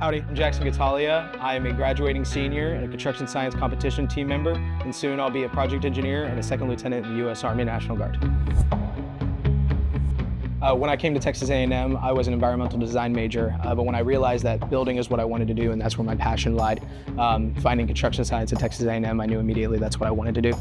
Howdy, I'm Jackson Ghatalia. I am a graduating senior and a construction science competition team member, and soon I'll be a project engineer and a second lieutenant in the U.S. Army National Guard. When I came to Texas A&M, I was an environmental design major, but when I realized that building is what I wanted to do and that's where my passion lied, finding construction science at Texas A&M, I knew immediately that's what I wanted to do.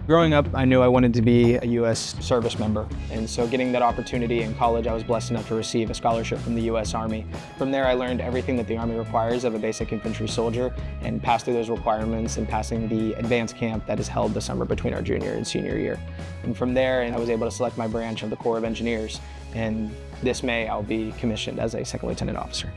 Growing up, I knew I wanted to be a U.S. service member, and so getting that opportunity in college, I was blessed enough to receive a scholarship from the U.S. Army. From there, I learned everything that the Army requires of a basic infantry soldier and passed through those requirements and passing the advanced camp that is held the summer between our junior and senior year. And from there, I was able to select my branch of the Corps of Engineers, and this May, I'll be commissioned as a second lieutenant officer.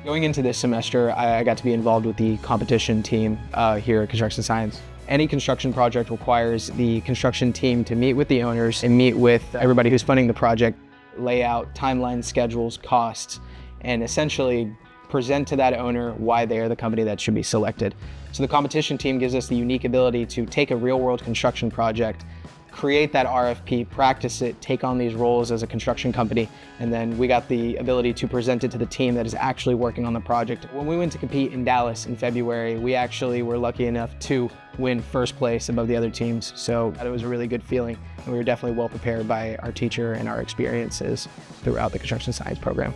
Going into this semester, I got to be involved with the competition team here at Construction Science. Any construction project requires the construction team to meet with the owners and meet with everybody who's funding the project, lay out timelines, schedules, costs, and essentially present to that owner why they are the company that should be selected. So the competition team gives us the unique ability to take a real-world construction project, create that RFP, practice it, take on these roles as a construction company, and then we got the ability to present it to the team that is actually working on the project. When we went to compete in Dallas in February, we actually were lucky enough to win first place above the other teams, so it was a really good feeling, and we were definitely well prepared by our teacher and our experiences throughout the construction science program.